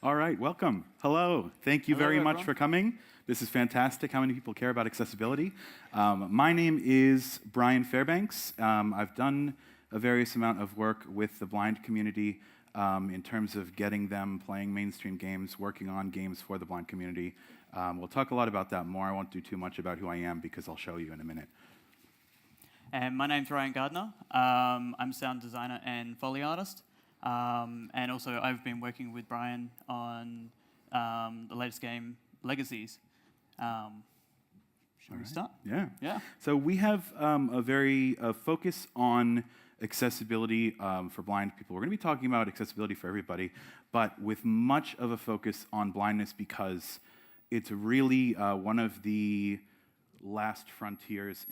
All right, welcome. Hello. Thank you very much for coming. This is fantastic. How many people care about accessibility? My name is Brian Fairbanks. I've done a various amount of work with the blind community in terms of getting them playing mainstream games, working on games for the blind community. We'll talk a lot about that more. I won't do too much about who I am because I'll show you in a minute. And my name's Ryan Gardner. I'm a sound designer and Foley artist. And also, I've been working with Brian on the latest game, Legacies. Shall we start? Yeah. So we have a focus on accessibility for blind people. We're going to be talking about accessibility for everybody, but with much of a focus on blindness because it's really one of the last frontiers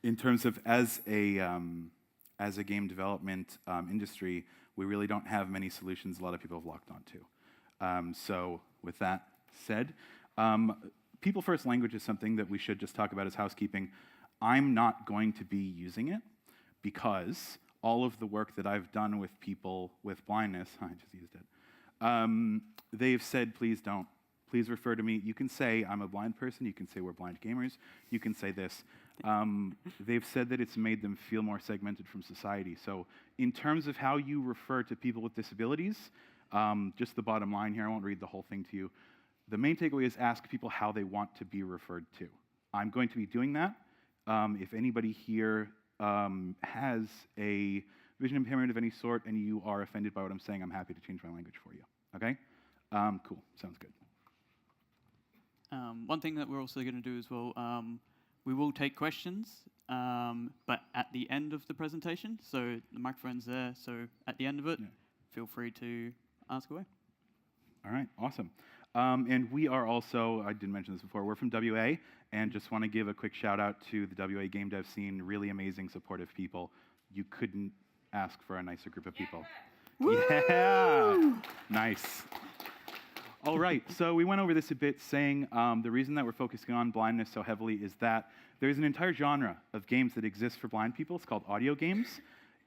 in terms of as a game development industry, we really don't have many solutions a lot of people have locked onto. So with that said, people first language is something that we should just talk about as housekeeping. I'm not going to be using it because all of the work that I've done with people with blindness, I just used it, they've said, please don't. Please refer to me. You can say I'm a blind person. You can say we're blind gamers. You can say this. They've said that it's made them feel more segmented from society. So in terms of how you refer to people with disabilities, just the bottom line here, I won't read the whole thing to you. The main takeaway is ask people how they want to be referred to. I'm going to be doing that. If anybody here has a vision impairment of any sort and you are offended by what I'm saying, I'm happy to change my language for you. Okay? Cool. Sounds good. One thing that we're also going to do as well, we will take questions, but at the end of the presentation. So the microphone's there. So at the end of it, feel free to ask away. All right, awesome. And we are also, I didn't mention this before, we're from WA, and just want to give a quick shout out to the WA game dev scene, really amazing, supportive people. You couldn't ask for a nicer group of people. Yeah! Nice. All right, so we went over this a bit, saying the reason that we're focusing on blindness so heavily is that there's an entire genre of games that exists for blind people. It's called audio games.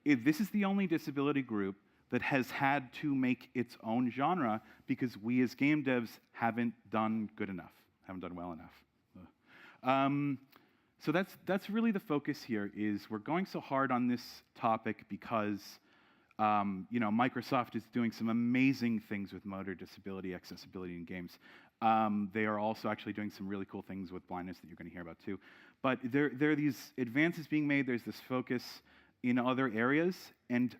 This is the only disability group that has had to make its own genre because we as game devs haven't done good enough, haven't done well enough. So that's really the focus here. Is we're going so hard on this topic because Microsoft is doing some amazing things with motor disability accessibility in games. They are also actually doing some really cool things with blindness that you're going to hear about too. But there are these advances being made. There's this focus in other areas, and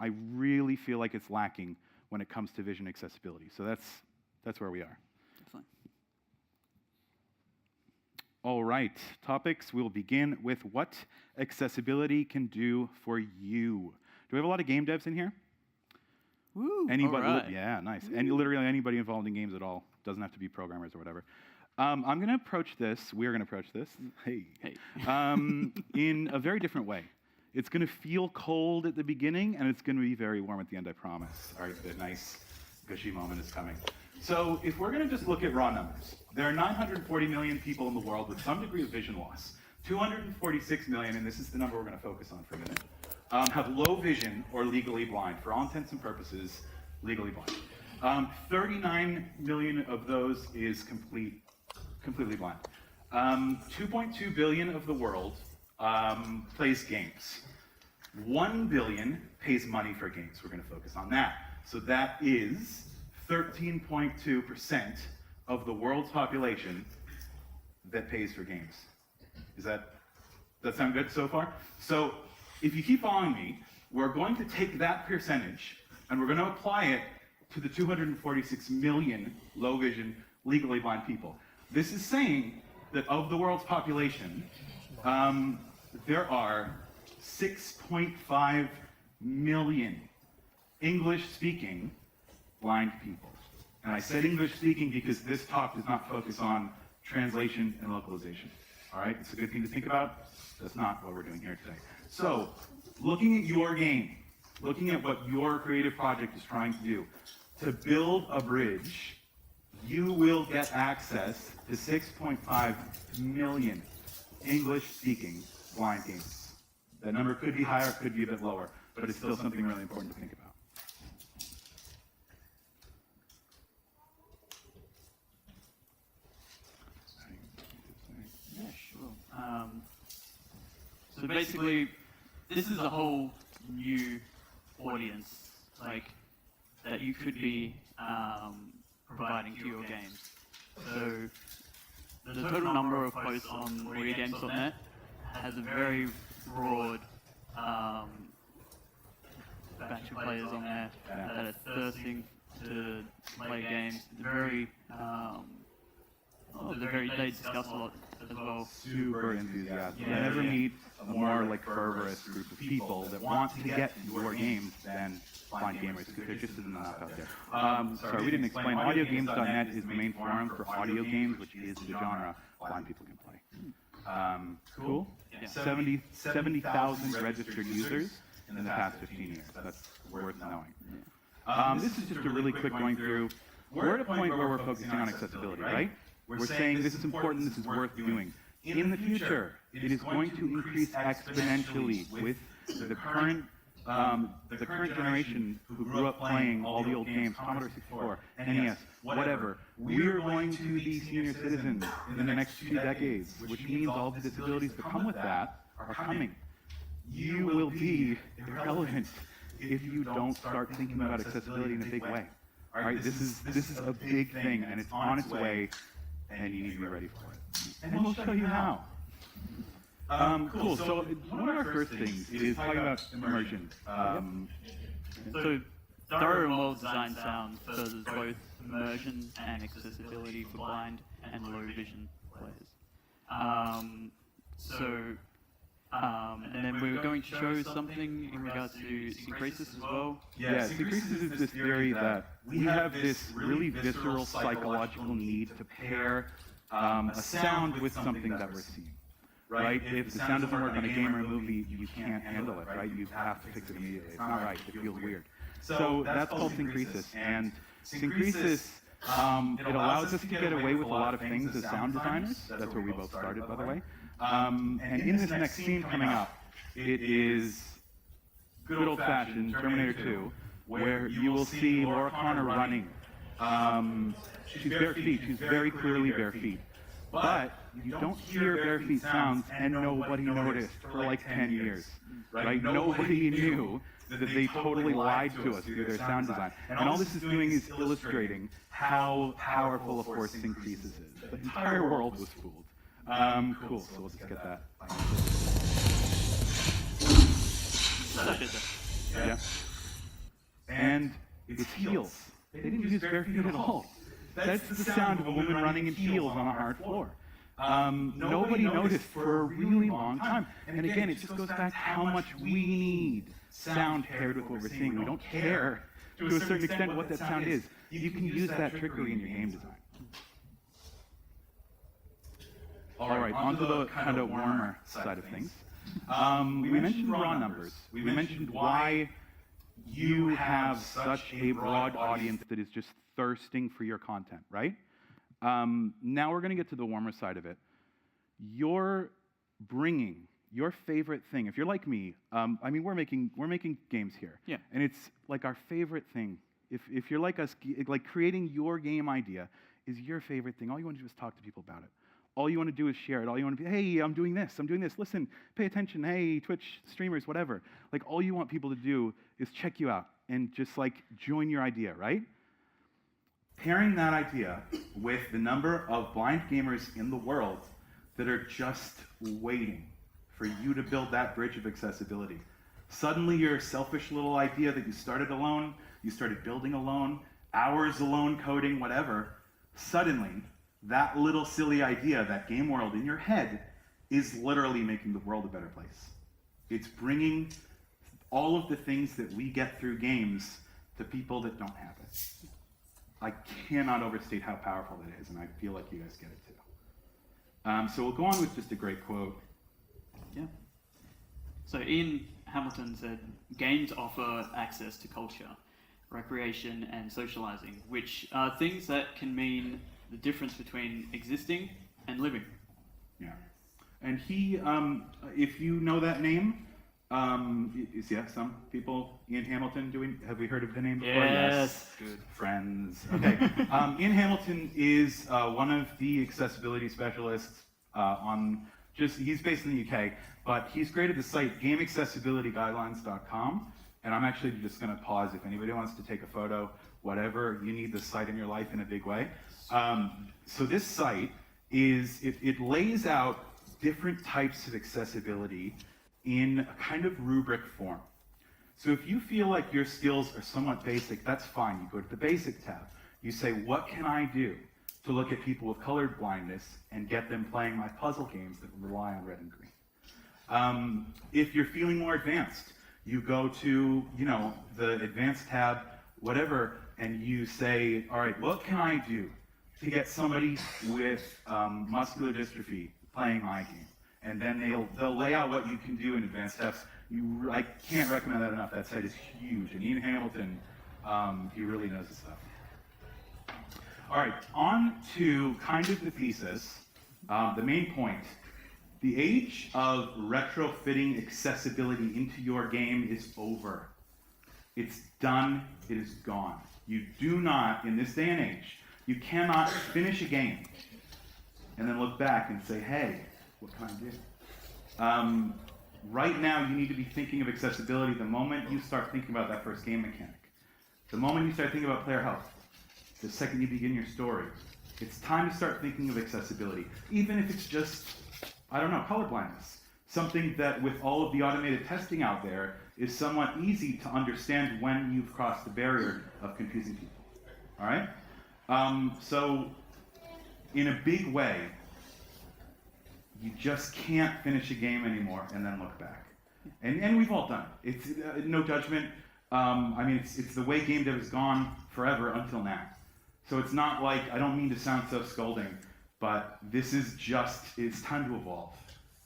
I really feel like it's lacking when it comes to vision accessibility. So that's where we are. Definitely. All right, topics. We'll begin with what accessibility can do for you. Do we have a lot of game devs in here? Woo! Anybody? All right. Yeah, nice. And literally anybody involved in games at all. Doesn't have to be programmers or whatever. I'm going to approach this. We're going to approach this. Hey. In a very different way. It's going to feel cold at the beginning, and it's going to be very warm at the end, I promise. All right, the nice gushy moment is coming. So if we're going to just look at raw numbers, there are 940 million people in the world with some degree of vision loss. 246 million, and this is the number we're going to focus on for a minute, have low vision or legally blind. For all intents and purposes, legally blind. 39 million of those is completely blind. 2.2 billion of the world plays games. 1 billion pays money for games. We're going to focus on that. So that is 13.2% of the world's population that pays for games. Does that sound good so far? So if you keep following me, we're going to take that percentage and we're going to apply it to the 246 million low vision, legally blind people. This is saying that of the world's population, there are 6.5 million English-speaking blind people. And I said English-speaking because this talk does not focus on translation and localization. All right, it's a good thing to think about. That's not what we're doing here today. So, looking at your game, looking at what your creative project is trying to do, to build a bridge, you will get access to 6.5 million English-speaking blind gamers. That number could be higher, could be a bit lower, but it's still something really important to think about. basically, this is a whole new audience, like, that you could be providing to your games. So, the total number of posts on weirgames.net has a very broad batch of players on there that are thirsting to play games. They discuss a lot as well. Super enthusiastic. You never meet a more like fervorous group of people that want to get your games than blind gamers, because there just isn't enough out there. Sorry, we didn't explain. AudioGames.net is the main forum for audio games, which is the genre blind people can play. Cool. Yeah. 70,000 registered users in the past 15 years. That's worth knowing. This is just a really quick going through. We're at a point where we're focusing on accessibility, right? We're saying this is important, this is worth doing. In the future, it is going to increase exponentially with the current generation who grew up playing all the old games, Commodore 64, NES, whatever. We're going to be senior citizens in the next 2 decades, which means all the disabilities that come with that are coming. You will be irrelevant if you don't start thinking about accessibility in a big way. All right, this is a big thing, and it's on its way, and you need to be ready for it. And we'll show you how. Cool. So one of our first things is talking about immersion. So, thorough and well-designed sound furthers both immersion and accessibility for blind and low vision players. And then we're going to show something in regards to synchresis as well. Yeah, synchresis is this theory that we have this really visceral psychological need to pair a sound with something that we're seeing. Right? If the sound doesn't work on a game or a movie, you can't handle it, right? You have to fix it immediately. It's not right. It feels weird. So that's called synchresis. And synchresis, it allows us to get away with a lot of things as sound designers. That's where we both started, by the way. And in this next scene coming up, it is good old-fashioned Terminator 2, where you will see Laura Connor running. She's bare feet. She's very clearly bare feet. But you don't hear bare feet sounds, and nobody noticed for like 10 years, right? Nobody knew that they totally lied to us through their sound design. And all this is doing is illustrating how powerful a force synchresis is. The entire world was fooled. Cool, so we'll just get that. Yeah. And it's heels. They didn't use bare feet at all. That's the sound of a woman running in heels on a hard floor. Nobody noticed for a really long time. And again, it just goes back to how much we need sound paired with what we're seeing. We don't care, to a certain extent, what that sound is. You can use that trickery in your game design. All right, onto the kind of warmer side of things. We mentioned raw numbers. We mentioned why you have such a broad audience that is just thirsting for your content, right? Now we're going to get to the warmer side of it. You're bringing your favorite thing. If you're like me, I mean, we're making games here, yeah, and it's like our favorite thing. If you're like us, like creating your game idea is your favorite thing. All you want to do is talk to people about it. All you want to do is share it. All you want to be, hey, I'm doing this. Listen, pay attention. Hey, Twitch streamers, whatever. Like, all you want people to do is check you out and just like join your idea, right? Pairing that idea with the number of blind gamers in the world that are just waiting for you to build that bridge of accessibility. Suddenly your selfish little idea that you started alone, you started building alone, hours alone coding, whatever, suddenly that little silly idea, that game world in your head, is literally making the world a better place. It's bringing all of the things that we get through games to people that don't have it. I cannot overstate how powerful that is, and I feel like you guys get it too. So we'll go on with just a great quote. Yeah. So Ian Hamilton said, "Games offer access to culture, recreation, and socializing, which are things that can mean the difference between existing and living." Yeah. And he, if you know that name, some people, Ian Hamilton, have we heard of the name before? Yes. Good friends. Okay. Ian Hamilton is one of the accessibility specialists on He's based in the UK, but he's created the site gameaccessibilityguidelines.com, and I'm actually just going to pause if anybody wants to take a photo, whatever, you need this site in your life in a big way. So this site it lays out different types of accessibility in a kind of rubric form. So if you feel like your skills are somewhat basic, that's fine. You go to the basic tab. You say, what can I do to look at people with colored blindness and get them playing my puzzle games that rely on red and green? If you're feeling more advanced, you go to, the advanced tab, whatever, and you say, all right, what can I do to get somebody with muscular dystrophy playing my game? And then they'll lay out what you can do in advanced steps. I can't recommend that enough. That site is huge. And Ian Hamilton, he really knows his stuff. All right, on to kind of the thesis, the main point. The age of retrofitting accessibility into your game is over. It's done, it is gone. You do not, in this day and age, you cannot finish a game and then look back and say, hey, what can I do? Right now, you need to be thinking of accessibility the moment you start thinking about that first game mechanic. The moment you start thinking about player health. The second you begin your story. It's time to start thinking of accessibility. Even if it's just, colorblindness. Something that with all of the automated testing out there is somewhat easy to understand when you've crossed the barrier of confusing people. All right? So, in a big way, you just can't finish a game anymore and then look back. And we've all done it. It's no judgment. It's the way game dev has gone forever until now. So it's not like, I don't mean to sound so scolding, but this is it's time to evolve.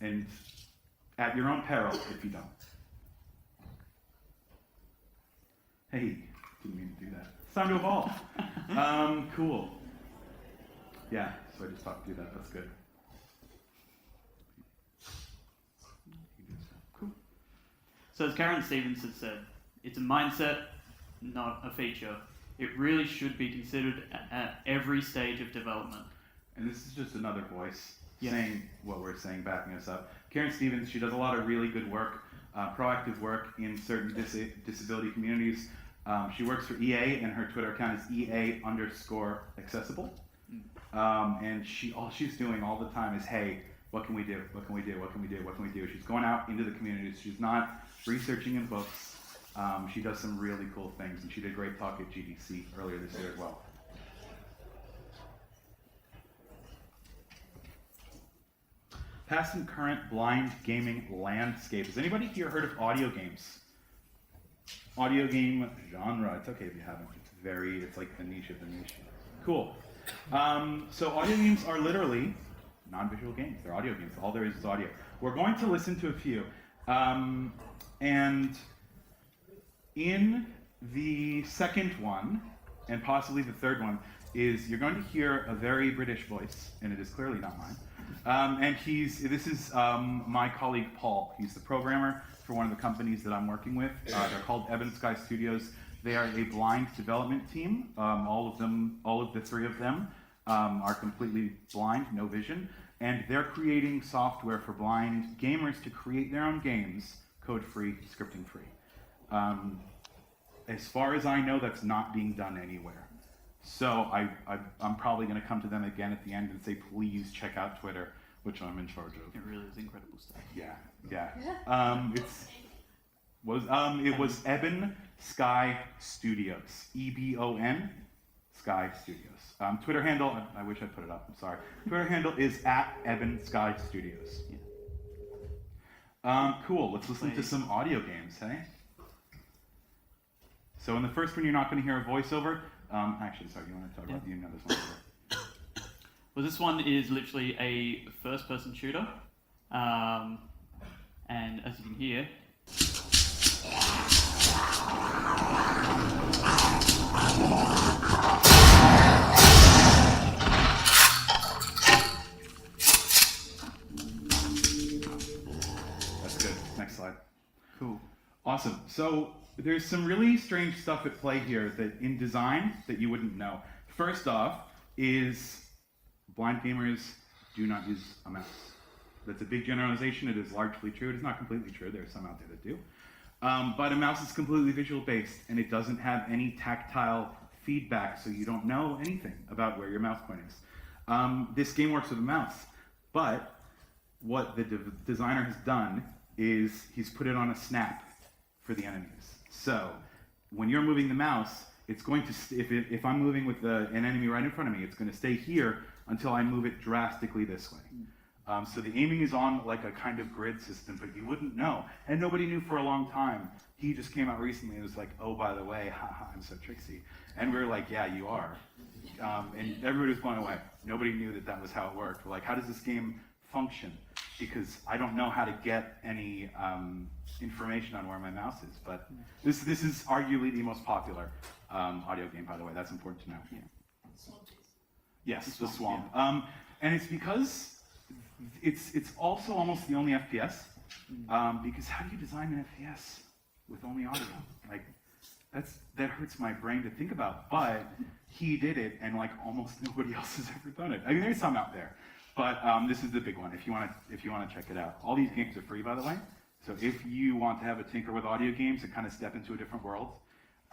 And at your own peril if you don't. Hey, didn't mean to do that. It's time to evolve. Cool. Yeah, so I just talked through that. That's good. Cool. So as Karen Stevens has said, it's a mindset, not a feature. It really should be considered at every stage of development. And this is just another voice saying what we're saying, backing us up. Karen Stevens, she does a lot of really good work, proactive work in certain disability communities. She works for EA, and her Twitter account is EA_accessible. And all she's doing all the time is, hey, what can we do? What can we do? What can we do? What can we do? She's going out into the communities. She's not researching in books. She does some really cool things, and she did a great talk at GDC earlier this year as well. Past and current blind gaming landscape. Has anybody here heard of audio games? Audio game genre. It's okay if you haven't. It's like the niche of the niche. Cool. So audio games are literally non-visual games. They're audio games. All there is audio. We're going to listen to a few. And in the second one, and possibly the third one, you're going to hear a very British voice, and it is clearly not mine. And this is my colleague Paul. He's the programmer for one of the companies that I'm working with. They're called Ebon Sky Studios. They are a blind development team. All of the three of them are completely blind, no vision, and they're creating software for blind gamers to create their own games, code-free, scripting-free. As far as I know, that's not being done anywhere. So I'm probably going to come to them again at the end and say, please check out Twitter, which I'm in charge of. It really is incredible stuff. Yeah. It was Ebon Sky Studios, EBON Sky Studios. Twitter handle, I wish I put it up, I'm sorry. Twitter handle is @Ebon Sky Studios. Yeah. Cool, let's listen to some audio games, hey? So in the first one, you're not going to hear a voiceover. Actually, sorry, you want to talk about this one? Well, this one is literally a first-person shooter. And as you can hear, that's good. Next slide. Cool. Awesome. So there's some really strange stuff at play here that in design that you wouldn't know. First off is blind gamers do not use a mouse. That's a big generalization. It is largely true. It is not completely true. There are some out there that do. But a mouse is completely visual based, and it doesn't have any tactile feedback, so you don't know anything about where your mouse point is. This game works with a mouse, but what the designer has done is he's put it on a snap for the enemies. So when you're moving the mouse, it's going to, if I'm moving with an enemy right in front of me, it's going to stay here until I move it drastically this way. So the aiming is on like a kind of grid system, but you wouldn't know. And nobody knew for a long time. He just came out recently and was like, oh, by the way, haha, I'm so tricksy. And we were like, yeah, you are. And everybody was blown away. Nobody knew that that was how it worked. We're like, how does this game function? Because I don't know how to get any information on where my mouse is. But this is arguably the most popular audio game, by the way. That's important to know. Yeah. Yes, the Swamp. Yeah. And it's because it's also almost the only FPS. Because how do you design an FPS with only audio? Like, that hurts my brain to think about. But he did it, and like almost nobody else has ever done it. I mean, there's some out there, but this is the big one. If you want to check it out, all these games are free, by the way. So if you want to have a tinker with audio games and kind of step into a different world,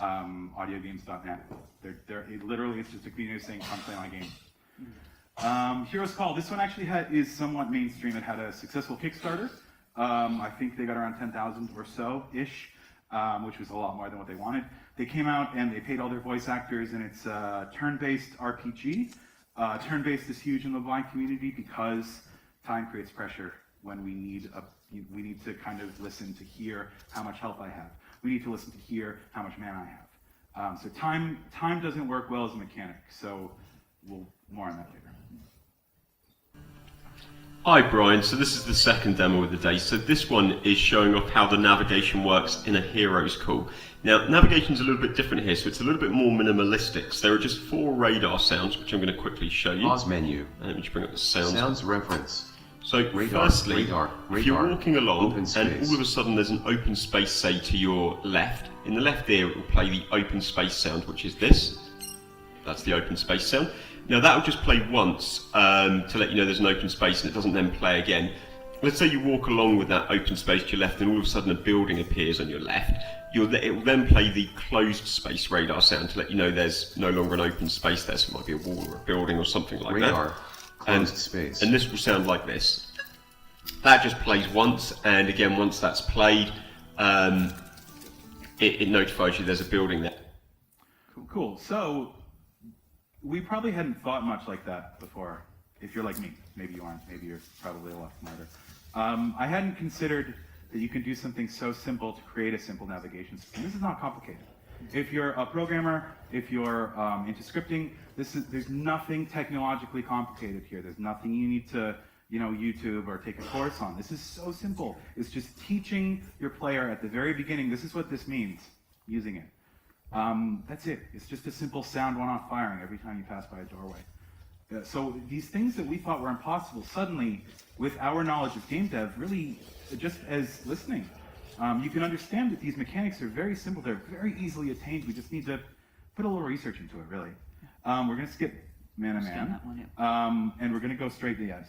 audiogames.net. It's just a community saying, "Come play my game." Heroes Call. This one actually is somewhat mainstream. It had a successful Kickstarter. I think they got around 10,000 or so ish, which was a lot more than what they wanted. They came out and they paid all their voice actors, and it's a turn-based RPG. Turn-based is huge in the blind community because time creates pressure when we need to kind of listen to hear how much health I have. We need to listen to hear how much mana I have. So time doesn't work well as a mechanic. So more on that later. Hi Brian, so this is the second demo of the day. So this one is showing off how the navigation works in a Heroes Call. Now navigation's a little bit different here, so it's a little bit more minimalistic. So there are just 4 radar sounds, which I'm going to quickly show you. Pause menu. And let me just bring up the sounds. Sounds reference. So Radar, firstly, radar, if you're radar, walking along open and space. all of a sudden there's an open space, say to your left, in the left ear it will play the open space sound, which is this. That's the open space sound. Now that will just play once to let you know there's an open space, and it doesn't then play again. Let's say you walk along with that open space to your left and all of a sudden a building appears on your left. It will then play the closed space radar sound to let you know there's no longer an open space there, so it might be a wall or a building or something like Radar, that. closed space. And this will sound like this. That just plays once, and again once that's played, it notifies you there's a building there. Cool. So we probably hadn't thought much like that before. If you're like me, maybe you aren't. Maybe you're probably a lot smarter. I hadn't considered that you can do something so simple to create a simple navigation system. This is not complicated. If you're a programmer, if you're into scripting, there's nothing technologically complicated here. There's nothing you need to, YouTube or take a course on. This is so simple. It's just teaching your player at the very beginning. This is what this means. Using it. That's it. It's just a simple sound one-off firing every time you pass by a doorway. So these things that we thought were impossible, suddenly, with our knowledge of game dev, really just as listening, you can understand that these mechanics are very simple. They're very easily attained. We just need to put a little research into it, really. We're going to skip Man. And we're going to go straight to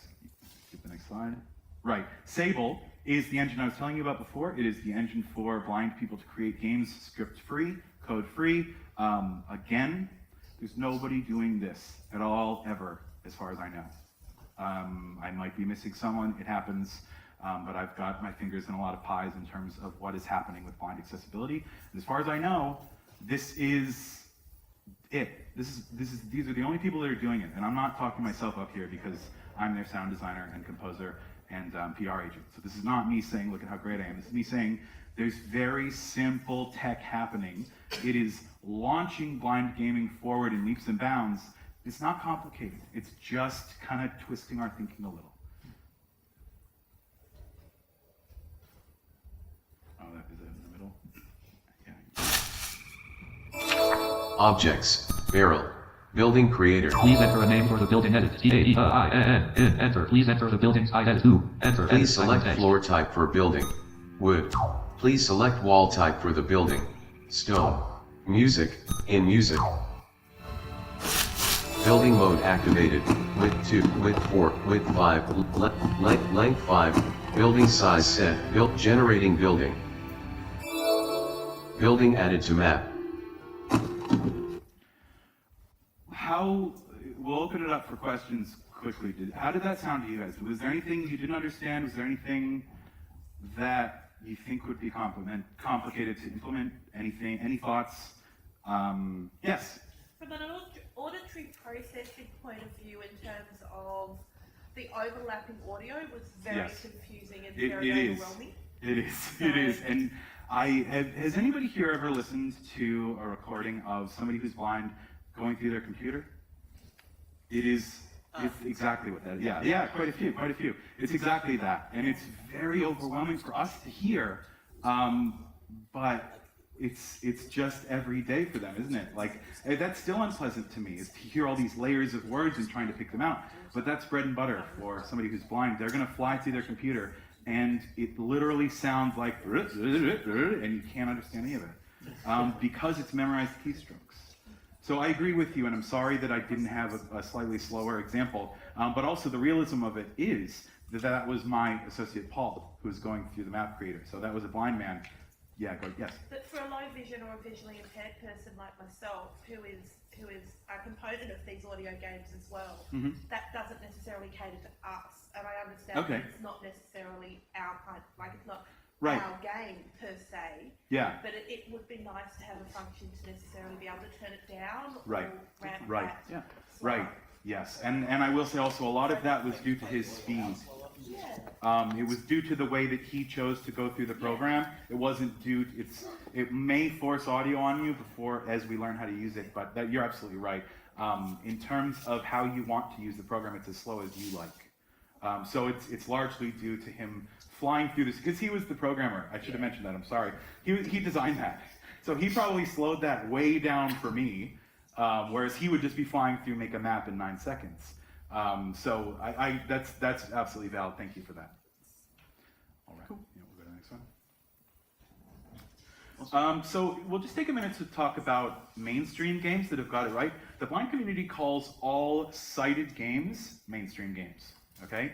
skip the next slide. Right. Sable is the engine I was telling you about before. It is the engine for blind people to create games script-free, code-free. Again, there's nobody doing this at all, ever, as far as I know. I might be missing someone, it happens, but I've got my fingers in a lot of pies in terms of what is happening with blind accessibility. And as far as I know, this is it. These are the only people that are doing it. And I'm not talking myself up here because I'm their sound designer and composer and PR agent. So this is not me saying, look at how great I am. This is me saying, there's very simple tech happening. It is launching blind gaming forward in leaps and bounds. It's not complicated. It's just kind of twisting our thinking a little. Oh, that is it in the middle. Yeah. Objects, barrel, building creator. Please enter a name for the building edit. T-A-E-I-N-N. Enter. Please enter the building's height 2. Enter. Please select floor type for building. Wood. Please select wall type for the building. Stone. Music. In music. Building mode activated. Width 2, width 4, width 5, length 5. Building size set. Generating building. Building added to map. We'll open it up for questions quickly. How did that sound to you guys? Was there anything you didn't understand? Was there anything that you think would be complicated to implement? Anything? Any thoughts? Yes. From an auditory processing point of view, in terms of the overlapping audio, was very Yes. confusing and It very is. overwhelming. It is. It is. And has anybody here ever listened to a recording of somebody who's blind going through their computer? It's exactly what that is. Yeah, quite a few. It's exactly that. And it's very overwhelming for us to hear, but it's just every day for them, isn't it? Like, that's still unpleasant to me, is to hear all these layers of words and trying to pick them out. But that's bread and butter for somebody who's blind. They're gonna fly through their computer, and it literally sounds like, and you can't understand any of it, because it's memorized keystrokes. So I agree with you, and I'm sorry that I didn't have a slightly slower example, but also the realism of it is that was my associate Paul, who was going through the map creator. So that was a blind man. Yeah, yes. But for a low vision or a visually impaired person like myself, who is a component of these audio games as well, that doesn't necessarily cater to us. And I understand that it's not necessarily our kind, like it's not our game per se. Yeah. But it would be nice to have a function to necessarily be able to turn it down Right. or ramp Right. that. Yeah. slow. Right. Yes. And I will say also a lot of that was due to his speed. It was due to the way that he chose to go through the program. It wasn't due. It may force audio on you as we learn how to use it. But you're absolutely right. In terms of how you want to use the program, it's as slow as you like. So it's largely due to him flying through this, because he was the programmer. I should have mentioned that. I'm sorry. He designed that, so he probably slowed that way down for me. Whereas he would just be flying through, make a map in 9 seconds. So that's absolutely valid. Thank you for that. All right. Cool. Yeah, we'll go to the next one. So we'll just take a minute to talk about mainstream games that have got it right. The blind community calls all sighted games mainstream games. Okay?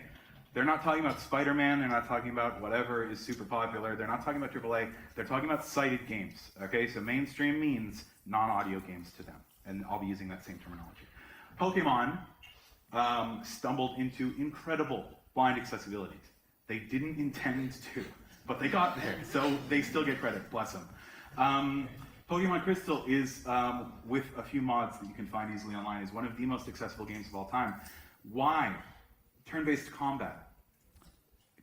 They're not talking about Spider-Man. They're not talking about whatever is super popular. They're not talking about AAA. They're talking about sighted games. Okay? So mainstream means non-audio games to them. And I'll be using that same terminology. Pokemon stumbled into incredible blind accessibility. They didn't intend to, but they got there, so they still get credit, bless them. Pokemon Crystal is, with a few mods that you can find easily online, is one of the most accessible games of all time. Why? Turn-based combat.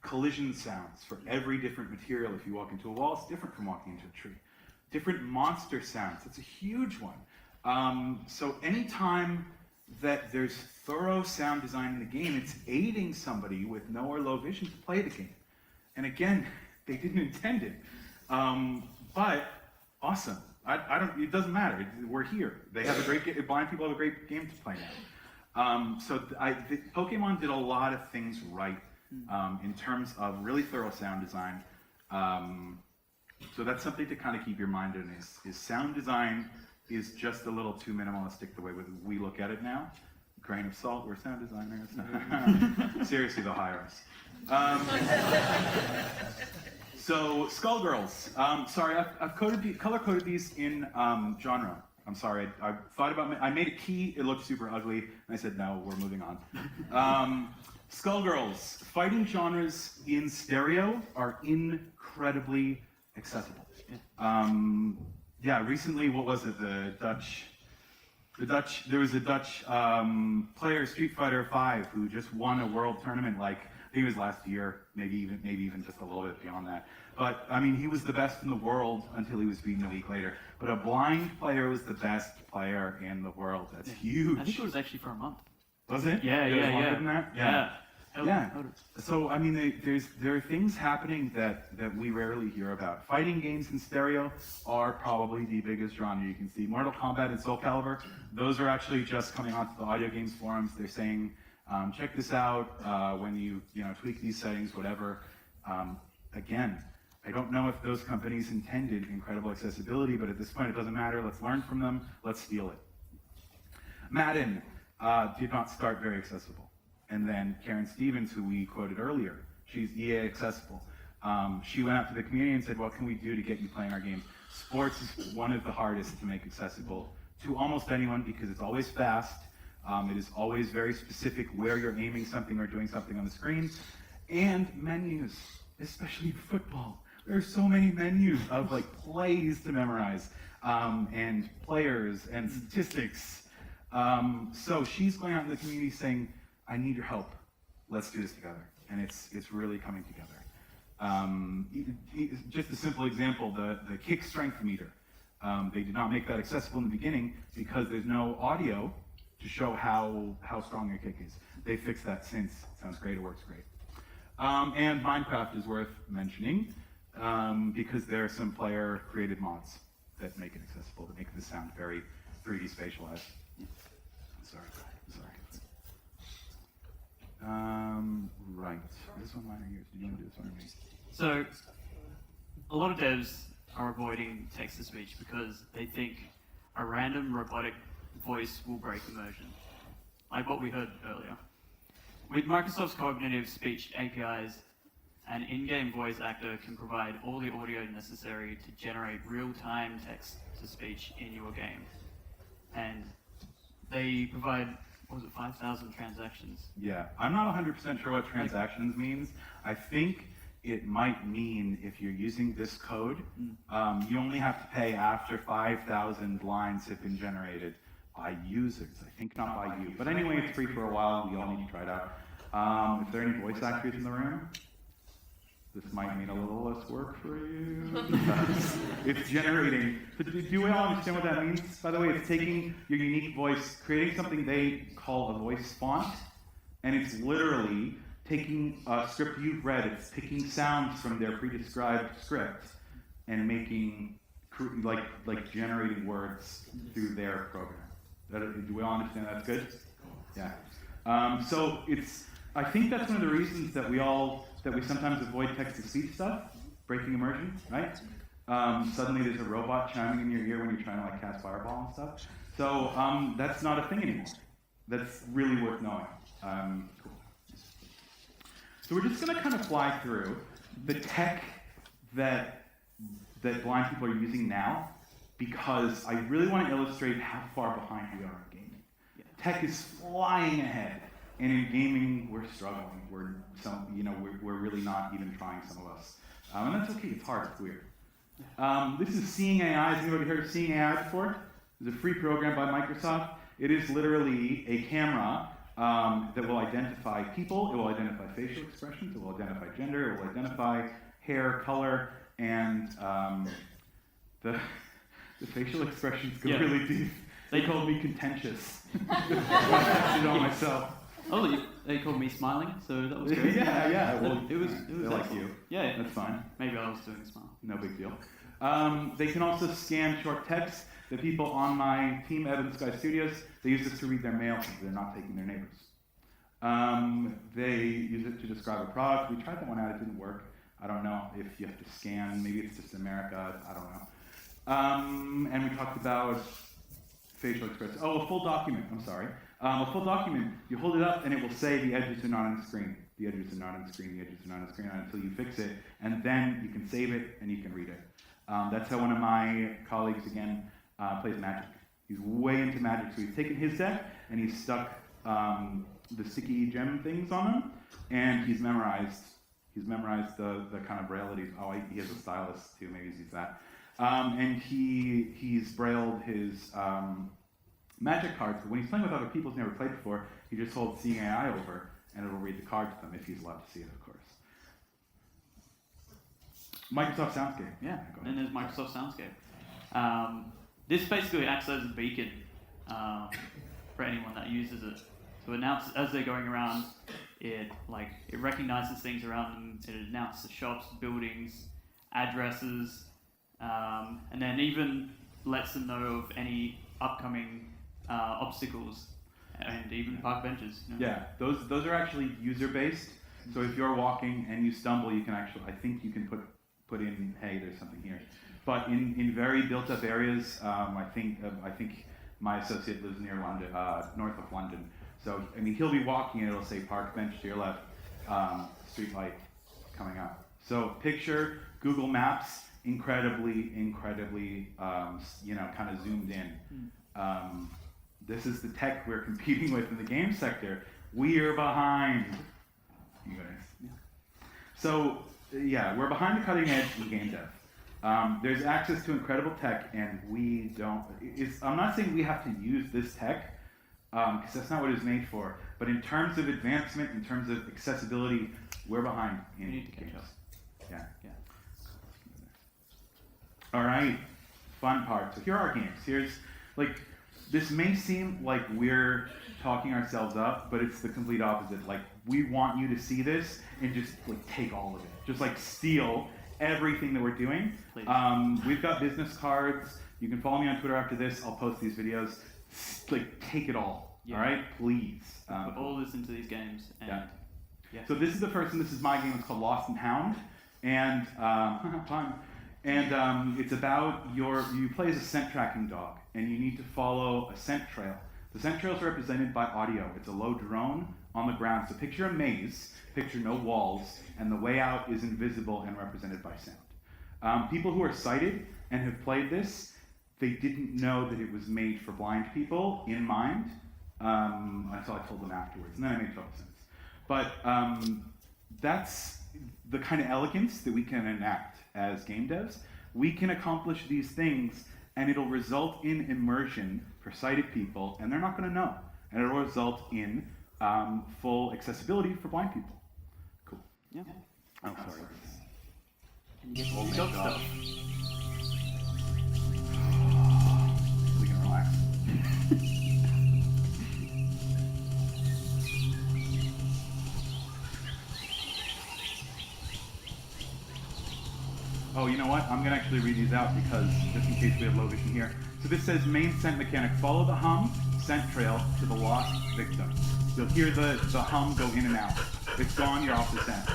Collision sounds for every different material. If you walk into a wall, it's different from walking into a tree. Different monster sounds, it's a huge one. So anytime that there's thorough sound design in the game, it's aiding somebody with no or low vision to play the game. And again, they didn't intend it. But awesome. It doesn't matter. We're here. They have a great game. Blind people have a great game to play now. Pokemon did a lot of things right in terms of really thorough sound design. So that's something to kind of keep your mind in is sound design is just a little too minimalistic the way we look at it now. Grain of salt, we're sound designers. Seriously, they'll hire us. So, Skullgirls. Sorry, I've color-coded these in genre. I'm sorry, I thought about I made a key, it looked super ugly, and I said, no, we're moving on. Skullgirls. Fighting genres in stereo are incredibly accessible. Recently, what was it? There was a Dutch player, Street Fighter V, who just won a world tournament. Like I think it was last year, maybe even just a little bit beyond that. But I mean, he was the best in the world until he was beaten a week later. But a blind player was the best player in the world. That's huge. I think it was actually for a month. Was it? Yeah, It was yeah, longer yeah. than that? Yeah. Yeah. So I mean, there are things happening that we rarely hear about. Fighting games in stereo are probably the biggest genre you can see. Mortal Kombat and Soul Calibur, those are actually just coming onto the audio games forums. They're saying, check this out when you tweak these settings, whatever. Again, I don't know if those companies intended incredible accessibility, but at this point it doesn't matter. Let's learn from them. Let's steal it. Madden. did not start very accessible. And then Karen Stevens, who we quoted earlier, she's EA accessible. She went out to the community and said, what can we do to get you playing our games? Sports is one of the hardest to make accessible to almost anyone because it's always fast. It is always very specific where you're aiming something or doing something on the screen. And menus, especially football. There are so many menus of like plays to memorize and players and statistics. So she's going out in the community saying, I need your help. Let's do this together. And it's really coming together. Just a simple example, the kick strength meter. They did not make that accessible in the beginning because there's no audio to show how strong your kick is. They fixed that since. Sounds great, it works great. And Minecraft is worth mentioning because there are some player-created mods that make it accessible, that make the sound very 3D spatialized. Sorry. Right. This one line here. Do you want to do this one or me? So, a lot of devs are avoiding text-to-speech because they think a random robotic voice will break immersion, like what we heard earlier. With Microsoft's cognitive speech APIs, an in-game voice actor can provide all the audio necessary to generate real-time text-to-speech in your game. And they provide, what was it, 5,000 transactions? Yeah, I'm not 100% sure what transactions means. I think it might mean if you're using this code, you only have to pay after 5,000 lines have been generated by users. I think not by you. But anyway, it's free for a while. We all need to try it out. If there are any voice actors in the room, this might mean a little less work for you. It's generating. Do you all understand what that means? By the way, it's taking your unique voice, creating something they call a voice font, and it's literally taking a script you've read, it's picking sounds from their pre-described script and making, like generating words through their program. Do we all understand that's good? Yeah. So I think that's one of the reasons that we sometimes avoid text-to-speech stuff, breaking immersion, right? Suddenly there's a robot chiming in your ear when you're trying to like cast fireball and stuff. So that's not a thing anymore. That's really worth knowing. Cool. So we're just going to kind of fly through the tech that blind people are using now, because I really want to illustrate how far behind we are in gaming. Yeah. Tech is flying ahead, and in gaming we're struggling. We're really not even trying, some of us, and that's okay. It's hard. It's weird. This is Seeing AI. Has anybody heard of Seeing AI before? It's a free program by Microsoft. It is literally a camera that will identify people, it will identify facial expressions, it will identify gender, it will identify hair, color, and the facial expressions go really deep. They called me contentious. I did it all myself. Oh, they called me smiling, so that was great. Yeah. Well, it was like you. Yeah, that's fine. Maybe I was doing a smile. No big deal. They can also scan short text. The people on my team, Evan Sky Studios, they use this to read their mail because they're not taking their neighbors. They use it to describe a product. We tried that one out, it didn't work. I don't know if you have to scan, maybe it's just America, I don't know. And we talked about facial expressions. Oh, a full document, I'm sorry. A full document, you hold it up and it will say the edges are not on the screen. The edges are not on the screen, the edges are not on the screen until you fix it. And then you can save it and you can read it. That's how one of my colleagues, again, plays Magic. He's way into Magic, so he's taken his deck and he's stuck the sticky gem things on them, and he's memorized the kind of brailleties. Oh, he has a stylus too, maybe he's used that. And he's brailled his Magic cards, but when he's playing with other people who's never played before, he just holds Seeing AI over, and it'll read the card to them if he's allowed to see it, of course. Microsoft Soundscape. Yeah. Then there's Microsoft Soundscape. This basically acts as a beacon for anyone that uses it. So it announces as they're going around. It recognizes things around them. It announces shops, buildings, addresses, and then even lets them know of any upcoming obstacles and even park benches. Yeah, those are actually user based. So if you're walking and you stumble, you can actually, I think you can put in, hey, there's something here. But in very built up areas, I think My associate lives near London, north of London. So, I mean, he'll be walking and it'll say park bench to your left, street light coming up. So picture Google Maps, incredibly, kind of zoomed in. This is the tech we're competing with in the game sector. We are behind. You guys. Yeah. So, yeah, we're behind the cutting edge in game dev. There's access to incredible tech, and we don't. I'm not saying we have to use this tech, because that's not what it's made for. But in terms of advancement, in terms of accessibility, we're behind in We need to catch games. up. Yeah. Yeah. All right, fun part. So here are our games. Here's, like, this may seem like we're talking ourselves up, but it's the complete opposite. Like, we want you to see this and just, like, take all of it. Just, like, steal everything that we're doing. Please. We've got business cards. You can follow me on Twitter after this. I'll post these videos. Like, take it all. Yeah. All right, please. Put all this into these games. And Yeah. So this is the first one. This is my game. It's called Lost and Hound, and fun. And it's about you play as a scent tracking dog, and you need to follow a scent trail. The scent trail is represented by audio. It's a low drone on the ground. So picture a maze, picture no walls, and the way out is invisible and represented by sound. People who are sighted and have played this, they didn't know that it was made for blind people in mind until I told them afterwards, and then it made total sense. But that's the kind of elegance that we can enact as game devs. We can accomplish these things, and it'll result in immersion for sighted people, and they're not going to know. And it'll result in full accessibility for blind people. Cool. Yeah. I'm sorry. And you get all Oh the my dog God. stuff. We can relax. Oh, you know what? I'm gonna actually read these out because just in case we have low vision here. So this says main scent mechanic. Follow the hum scent trail to the lost victim. You'll hear the hum go in and out. It's gone, you're off the scent.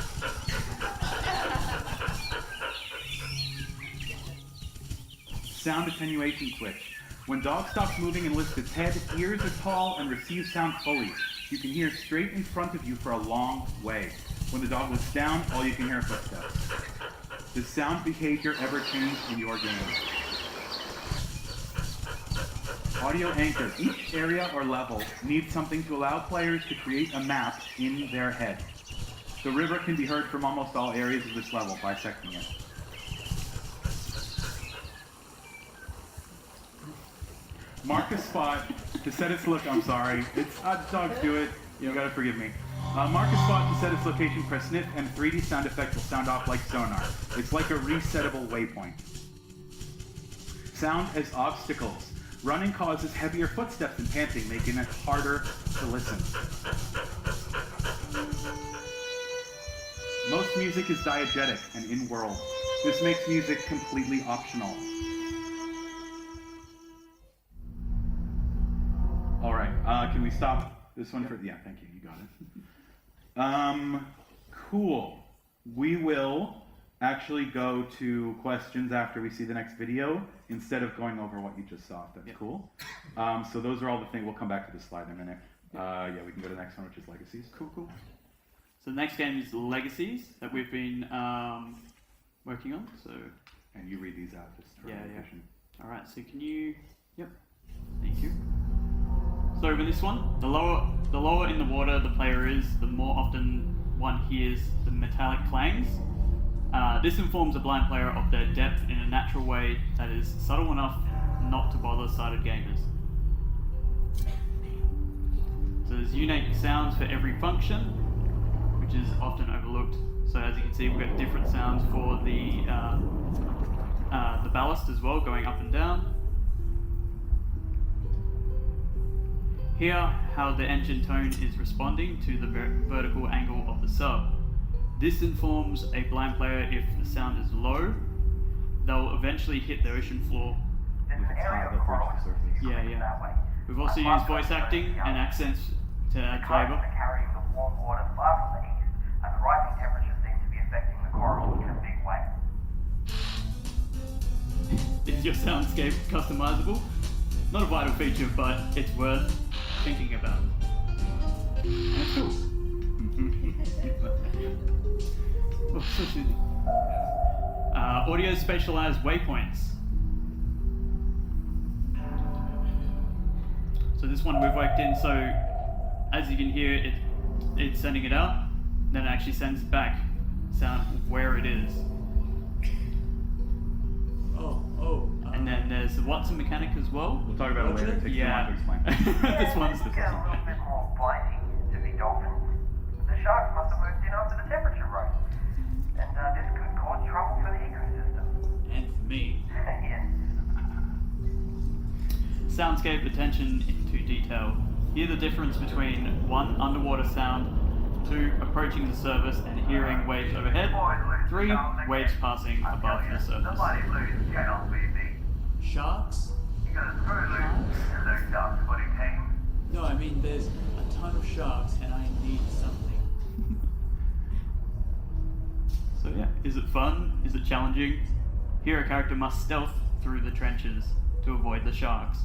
Sound attenuation switch. When dog stops moving and lifts its head, ears are tall and receives sound fully. You can hear straight in front of you for a long way. When the dog looks down, all you can hear are footsteps. Does sound behavior ever change in your game? Audio anchor. Each area or level needs something to allow players to create a map in their head. The river can be heard from almost all areas of this level, bisecting it. Mark a spot to set its look. I'm sorry. It's dogs do it. You gotta forgive me. Mark a spot to set its location. Press sniff, and 3D sound effect will sound off like sonar. It's like a resettable waypoint. Sound as obstacles. Running causes heavier footsteps and panting, making it harder to listen. Most music is diegetic and in-world. This makes music completely optional. All right, can we stop this one for? Yeah, thank you. You got it. Cool. We will actually go to questions after we see the next video instead of going over what you just saw. That's cool. So those are all the things. We'll come back to this slide in a minute. Yeah, we can go to the next one, which is Legacies. Cool. So the next game is Legacies that we've been working on. So And you read these out just for repetition. All right. So can you? Yep. Thank you. So with this one, the lower in the water the player is, the more often one hears the metallic clangs. This informs a blind player of their depth in a natural way that is subtle enough not to bother sighted gamers. So there's unique sounds for every function, which is often overlooked. So as you can see, we've got different sounds for the ballast as well, going up and down. Here, how the engine tone is responding to the vertical angle of the sub. This informs a blind player if the sound is low, they'll eventually hit the ocean floor. With a tile that brings the surface. Yeah. We've also used voice acting and accents to add flavour. Carrying the warm water far from the east, and the rising temperatures seem to be affecting the coral in a big way. Is your soundscape customizable? not a vital feature, but it's worth thinking about. And it's cool. Oh, so soothing. Audio spatialized waypoints. So this one we've worked in, so as you can hear, it's sending it out, then it actually sends back sound where it is. And then there's the Watson mechanic as well. We'll talk about it later. It takes too long to explain. This one's It get a little bit more biting to be dolphins. The sharks must have moved in after the temperature rose. And this could cause trouble for the ecosystem. and for me. Yes. Soundscape attention into detail. Hear the difference between 1, underwater sound, 2, approaching the surface and hearing waves overhead, 3, waves passing above the surface. Nobody loses channels with me. Sharks? You got a screw loose and those ducks what it came. No, I mean there's a ton of sharks and I need something. So yeah, is it fun? Is it challenging? Here a character must stealth through the trenches to avoid the sharks.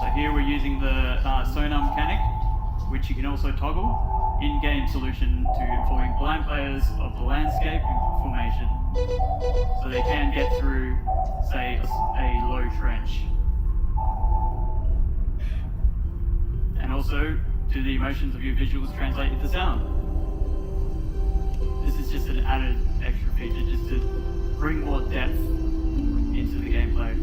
So here we're using the sonar mechanic, which you can also toggle. In-game solution to informing blind players of the landscape information, so they can get through, say, a low trench. And also, do the emotions of your visuals translate into sound? This is just an added extra feature just to bring more depth into the gameplay.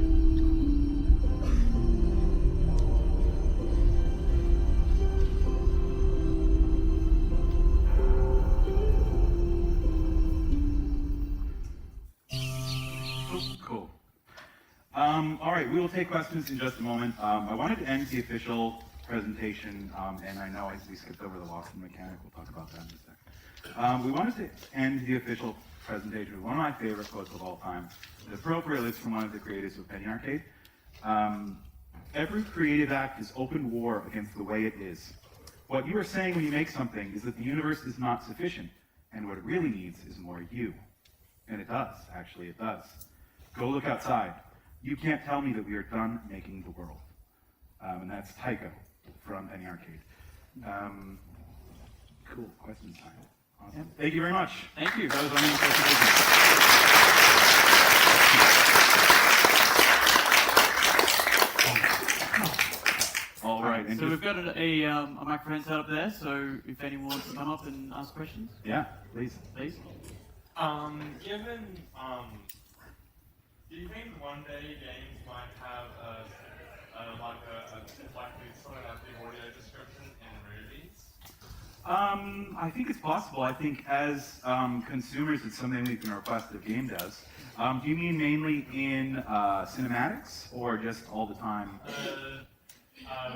Cool. All right, we will take questions in just a moment. I wanted to end the official presentation, and I know we skipped over the Watson mechanic. We'll talk about that in a second. We wanted to end the official presentation with one of my favorite quotes of all time. The appropriate is from one of the creators of Penny Arcade. Every creative act is open war against the way it is. What you are saying when you make something is that the universe is not sufficient, and what it really needs is more you. And it does, actually, it does. Go look outside. You can't tell me that we are done making the world. And that's Tycho from Penny Arcade. Cool, questions time. Awesome. Yep. Thank you very much. Thank you. That was our main presentation. All right. And So just- we've got a microphone set up there, so if anyone wants to come up and ask questions, yeah, please. please. Given, do you think one day games might have the audio description in movies? I think it's possible. I think as consumers, it's something we can request the game does. Do you mean mainly in cinematics or just all the time?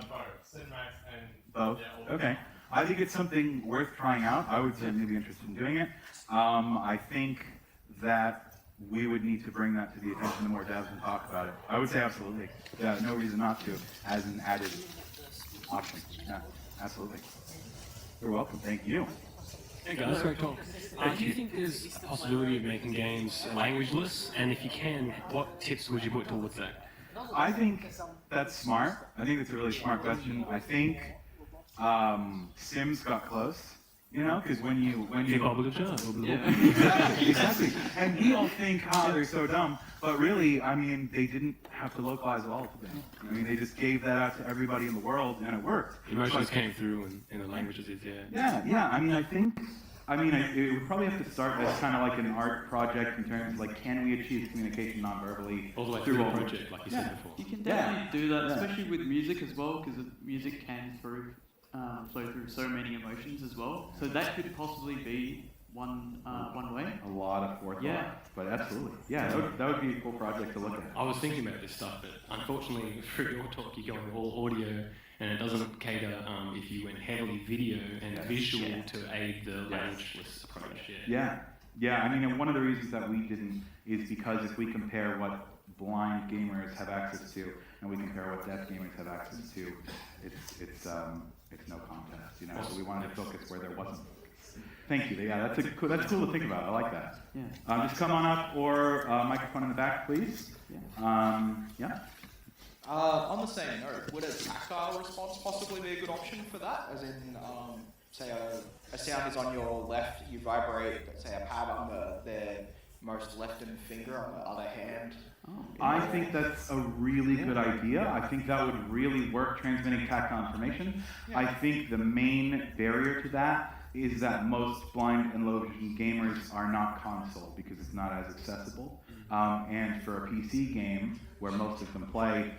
Both cinematics and Both? yeah, all the Okay. time. I think it's something worth trying out. I would certainly be interested in doing it. I think that we would need to bring that to the attention of more devs and talk about it. I would say absolutely. Yeah, no reason not to, as an added option. Yeah, absolutely. You're welcome. Thank you. Hey guys, great talk. Do you think there's a possibility of making games languageless? And if you can, what tips would you put towards that? I think that's smart. I think that's a really smart question. I think Sims got close, you know, because when you exactly. And we all think, oh, they're so dumb, but really, I mean, they didn't have to localize at all to them. I mean, they just gave that out to everybody in the world, and it worked. Emotions came through in the languages, yeah. Yeah. I mean, it would probably have to start as kind of like an art project in terms of like, can we achieve communication non-verbally All the way through through all the project, like you said before. You can definitely do that, especially with music as well, because music can flow through so many emotions as well. So that could possibly be one way. A lot of forethought, Yeah. but absolutely. Yeah, that would be a cool project to look at. I was thinking about this stuff, but unfortunately, through your talk, you're going all audio, and it doesn't cater if you went heavily video and visual to aid the languageless approach. Yeah. I mean, and one of the reasons that we didn't is because if we compare what blind gamers have access to and we compare what deaf gamers have access to, it's no contest, you know. So we wanted to focus where there wasn't. Thank you. Yeah, that's cool to think about. I like that. Yeah. Just come on up, or microphone in the back, please. Yeah. On the same note, would a tactile response possibly be a good option for that? As in, say a sound is on your left, you vibrate, but say a pad on the most left-hand finger on the other hand. I think that's a really good idea. I think that would really work transmitting tactile information. I think the main barrier to that is that most blind and low vision gamers are not console because it's not as accessible. And for a PC game where most of them play,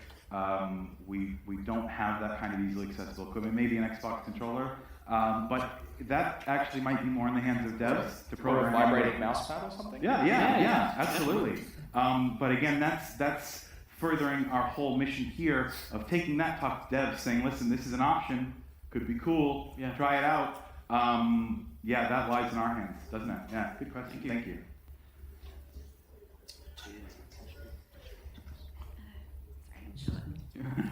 we don't have that kind of easily accessible equipment. Maybe an Xbox controller, but that actually might be more in the hands of devs to program. Or a vibrating mouse pad or something? Yeah, absolutely. But again, that's furthering our whole mission here of taking that talk to devs, saying, listen, this is an option, could be cool, try it out. That lies in our hands, doesn't it? Yeah, good question. Thank you.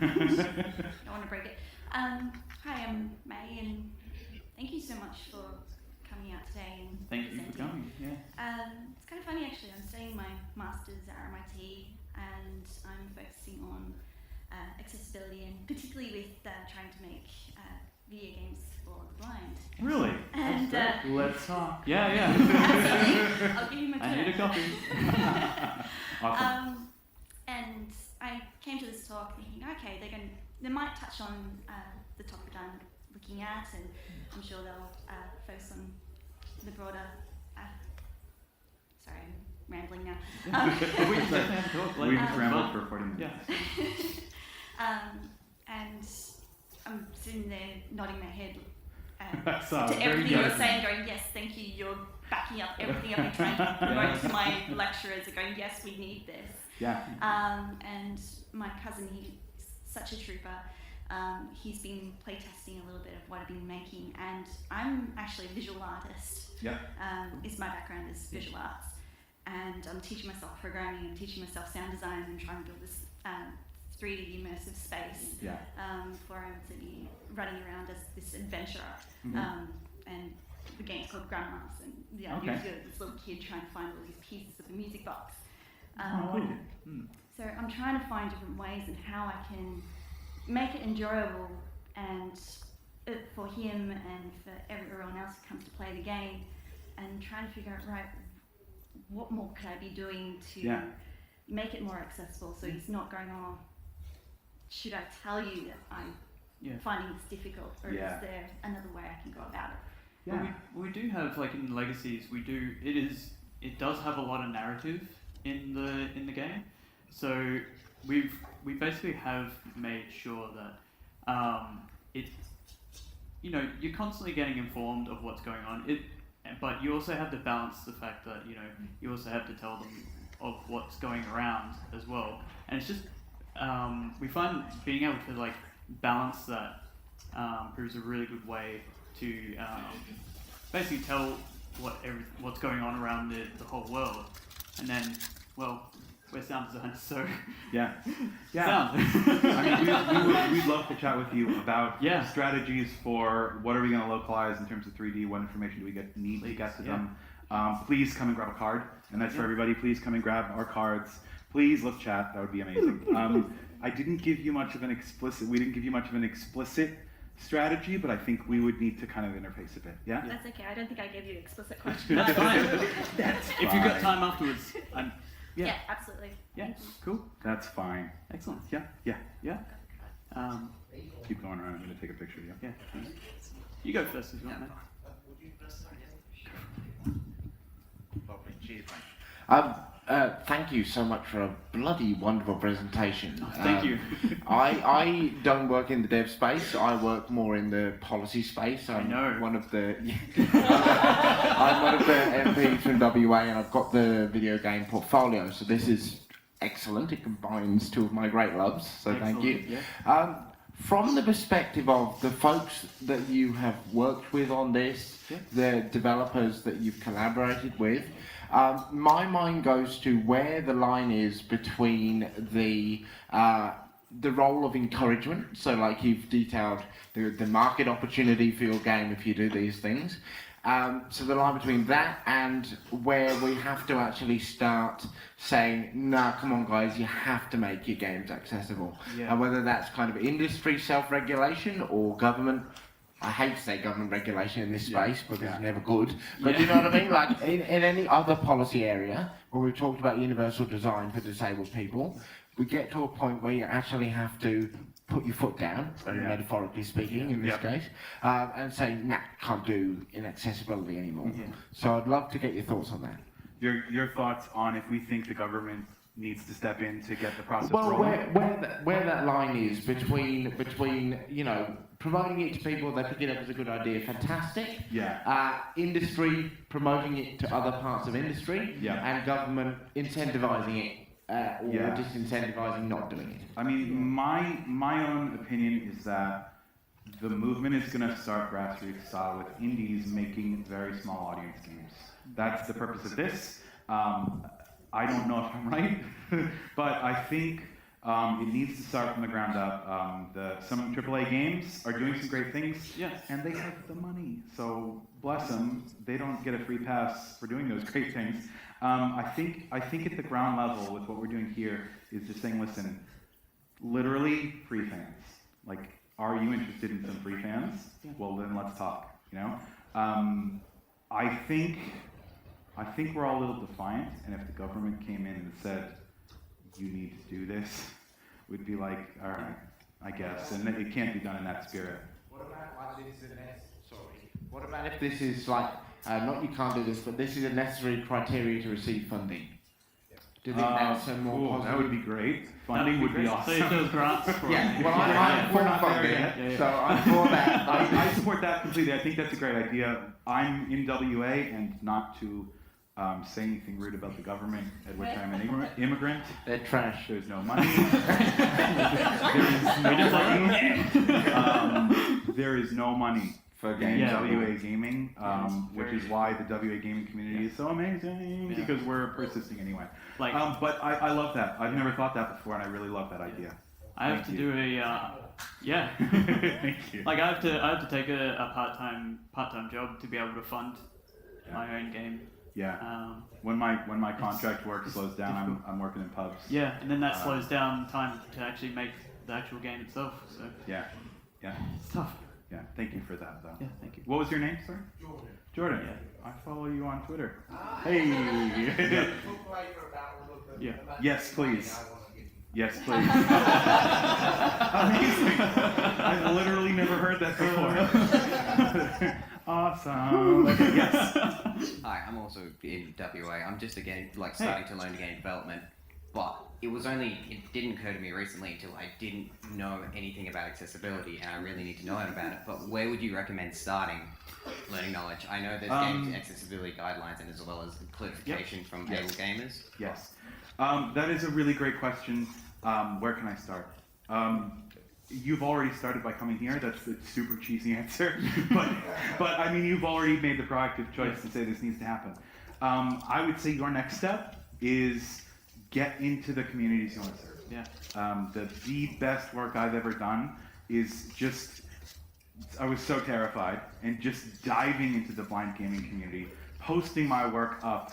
Don't want to break it. Hi, I'm May, and thank you so much for coming out today and Thank you for presenting. coming. Yeah. It's kind of funny actually. I'm studying my masters at RMIT, and I'm focusing on accessibility, and particularly with trying to make video games for the blind. Really? And let's talk. Yeah. absolutely. I'll give you my I need a copy. Awesome. And I came to this talk thinking, okay, they might touch on the topic I'm looking at, and I'm sure they'll focus on the broader. Sorry, I'm rambling now. We just have to talk. We just rambled for 40 minutes. Yeah. And I'm sitting there nodding my head So, to very everything you're good. saying, going, yes, thank you, you're backing up everything I've been trying to promote to my lecturers, going, yes, we need this. Yeah. And my cousin, he's such a trooper. He's been playtesting a little bit of what I've been making, and I'm actually a visual artist. Yeah. Is my background is visual arts, and I'm teaching myself programming, I'm teaching myself sound design, and trying to build this 3D immersive space for him to be running around as this adventurer. And the game's called Grandmas, and the idea is this little kid trying to find all these pieces of the music box. So I'm trying to find different ways and how I can make it enjoyable and for him and for everyone else who comes to play the game, and trying to figure out, right, what more could I be doing to make it more accessible, so he's not going, oh, should I tell you that I'm finding this difficult, or is there another way I can go about it? Yeah. Well, we do have, like in Legacies, it does have a lot of narrative in the game. So we basically have made sure that you're constantly getting informed of what's going on. But you also have to balance the fact that you also have to tell them of what's going around as well. And it's just we find being able to like balance that proves a really good way to basically tell what's going on around the whole world. And then, well, we're sound designers, so sound. We'd love to chat with you about strategies for what are we going to localize in terms of 3D, what information do we need to get to them. Please come and grab a card, and that's for everybody. Please come and grab our cards. Please, let's chat. That would be amazing. We didn't give you much of an explicit strategy, but I think we would need to kind of interface a bit. Yeah? That's okay. I don't think I gave you explicit questions. That's fine. That's fine. If you've got time afterwards, yeah, absolutely. Yeah, cool. That's fine. Excellent. Yeah. Keep going around. I'm going to take a picture. Yeah. You go first if you want, mate. Lovely. Cheers, mate. Thank you so much for a bloody wonderful presentation. Oh, thank you. I don't work in the dev space. I work more in the policy space. I'm one of the I'm one of the MPs from WA, and I've got the video game portfolio. So this is excellent. It combines two of my great loves. So thank you. Yeah. From the perspective of the folks that you have worked with on this, the developers that you've collaborated with, my mind goes to where the line is between the role of encouragement, so like you've detailed the market opportunity for your game if you do these things, So the line between that and where we have to actually start saying, nah, come on guys, you have to make your games accessible. Yeah. And whether that's kind of industry self-regulation or government, I hate to say government regulation in this space because it's never good, but you know what I mean? Like in any other policy area where we've talked about universal design for disabled people, we get to a point where you actually have to put your foot down, very metaphorically speaking in this case, and say, nah, can't do inaccessibility anymore. So I'd love to get your thoughts on that. Your thoughts on if we think the government needs to step in to get the process Well, rolling? where that line is between you know, promoting it to people, they pick it up as a good idea, fantastic. Yeah. Industry promoting it to other parts of industry, and government incentivising it. Or disincentivising not doing it. I mean, my own opinion is that the movement is going to start grassroots style with indies making very small audience games. That's the purpose of this. I don't know if I'm right, but I think it needs to start from the ground up. Some AAA games are doing some great things, and they have the money. So bless them, they don't get a free pass for doing those great things. I think at the ground level with what we're doing here is just saying, listen, literally free fans. Like, are you interested in some free fans? Well, then let's talk. You know, I think we're all a little defiant, and if the government came in and said, you need to do this, we'd be like, all right, I guess, and it can't be done in that spirit. What about like this? What about if this is like? Not you can't do this, but this is a necessary criteria to receive funding. Do you think that's a more positive? That would be great. Funding would be awesome. So those grants for well, I'm for funding, so I'm for that. I support that completely. I think that's a great idea. I'm in WA, and not to say anything rude about the government, at which I'm an immigrant. They're trash. There's no money. There is no money for WA gaming, which is why the WA gaming community is so amazing, because we're persisting anyway. Like, but I love that. I've never thought that before, and I really love that idea. I have to do a Thank you. Like I have to take a part-time job to be able to fund my own game. Yeah. When my contract work slows down, I'm working in pubs. Yeah, and then that slows down time to actually make the actual game itself. So yeah. It's tough. Yeah, thank you for that, though. Yeah, thank you. What was your name, sir? Jordan. Yeah. I follow you on Twitter. Hey. Yeah. Yes, please. Yes, please. Amazing. I've literally never heard that before. Awesome. Yes. Hi, I'm also in WA. I'm just again starting to learn game development, but it didn't occur to me recently until I didn't know anything about accessibility, and I really need to know about it. But where would you recommend starting learning knowledge? I know there's game accessibility guidelines and as well as clarification from able gamers. Yes. That is a really great question. Where can I start? You've already started by coming here. That's the super cheesy answer. but I mean, you've already made the proactive choice to say this needs to happen. I would say your next step is get into the communities you want to serve. Yeah. The best work I've ever done is I was so terrified, and just diving into the blind gaming community, posting my work up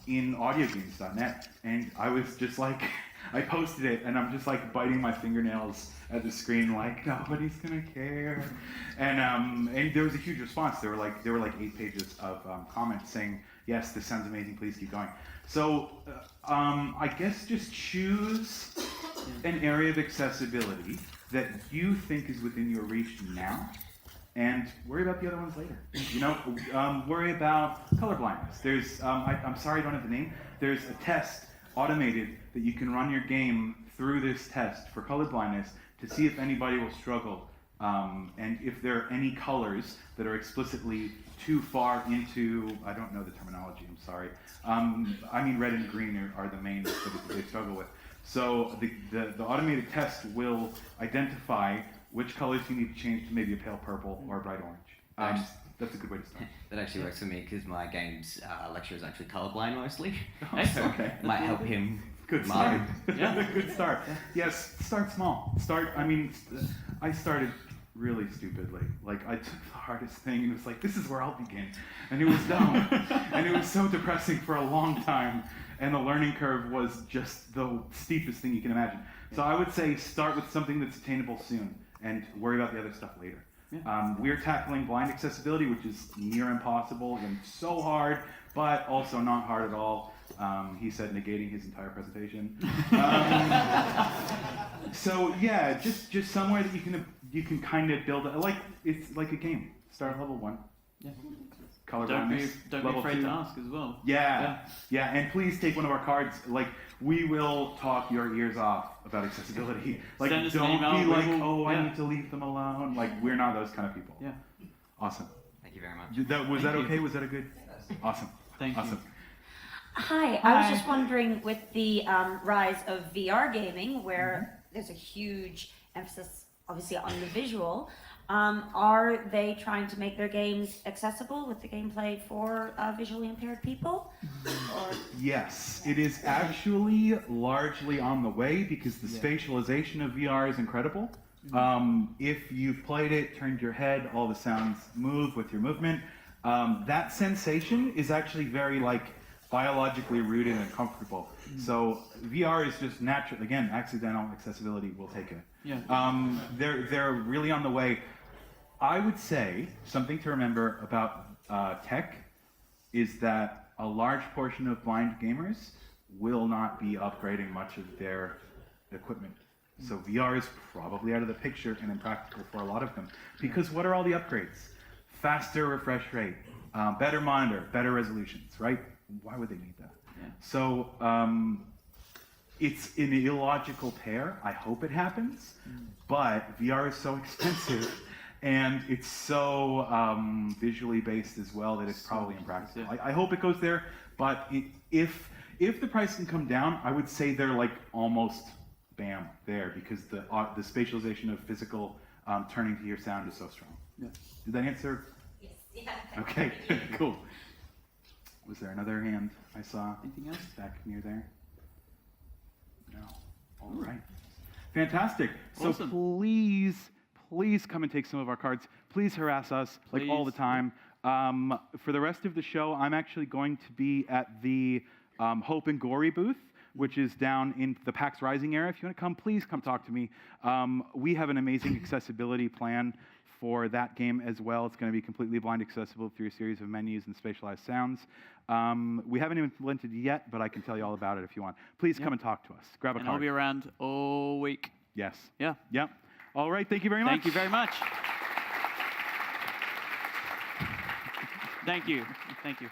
in audiogames.net, and I was just like, I posted it, and I'm just like biting my fingernails at the screen, like nobody's gonna care, and there was a huge response. There were like 8 pages of comments saying, yes, this sounds amazing, please keep going. So I guess just choose an area of accessibility that you think is within your reach now, and worry about the other ones later. You know, worry about colorblindness. There's, I'm sorry I don't have the name. There's a test automated that you can run your game through this test for colorblindness to see if anybody will struggle, and if there are any colors that are explicitly too far into, I don't know the terminology, I'm sorry. I mean red and green are the main that they struggle with. So the automated test will identify which colors you need to change to maybe a pale purple or a bright orange. That's a good way to start. That actually works for me because my game's lecturer is actually colorblind mostly. So okay. Might help him. Good start. Yeah, good start. Yes, start small. I started really stupidly. Like, I took the hardest thing and it was like, this is where I'll begin. And it was dumb. And it was so depressing for a long time. And the learning curve was just the steepest thing you can imagine. So I would say start with something that's attainable soon and worry about the other stuff later. We're tackling blind accessibility, which is near impossible and so hard, but also not hard at all. He said, negating his entire presentation. So yeah, just somewhere that you can kind of build it's like a game. Start at level 1. Yeah. Color Don't be level afraid 2. to ask as well. Yeah, and please take one of our cards. Like, we will talk your ears off about accessibility. Like, Send us an don't email, be like, I need to leave them alone. Like, we're not those kind of people. Yeah. Awesome. Thank you very much. Was that okay? Was that a good? Awesome. Thank you. Hi, I was just wondering, with the rise of VR gaming, where there's a huge emphasis, obviously, on the visual, are they trying to make their games accessible with the gameplay for visually impaired people? Yes, it is actually largely on the way because the spatialization of VR is incredible. If you've played it, turned your head, all the sounds move with your movement. That sensation is actually very biologically rooted and comfortable. So VR is just natural. Again, accidental accessibility will take it. Yeah. They're really on the way. I would say something to remember about tech is that a large portion of blind gamers will not be upgrading much of their equipment. So VR is probably out of the picture and impractical for a lot of them. Because what are all the upgrades? Faster refresh rate, better monitor, better resolutions, right? Why would they need that? Yeah. So it's an illogical pair. I hope it happens, but VR is so expensive and it's so visually based as well that it's probably impractical. I hope it goes there, but if the price can come down, I would say they're almost bam there because the spatialization of physical turning to your sound is so strong. Yeah. Did that answer? Yes. Yeah. Okay. Cool. Was there another hand I saw? Anything else? Back near there? No. All right. Fantastic. Awesome. So please come and take some of our cards. Please harass us all the time. For the rest of the show, I'm actually going to be at the Hope and Gory booth, which is down in the PAX Rising area. If you want to come, please come talk to me. We have an amazing accessibility plan for that game as well. It's going to be completely blind accessible through a series of menus and spatialized sounds. We haven't implemented yet, but I can tell you all about it if you want. Please come and talk to us. Grab a card. I'll be around all week. Yes. Yeah. Yep. All right. Thank you very much. Thank you very much. Thank you. Thank you.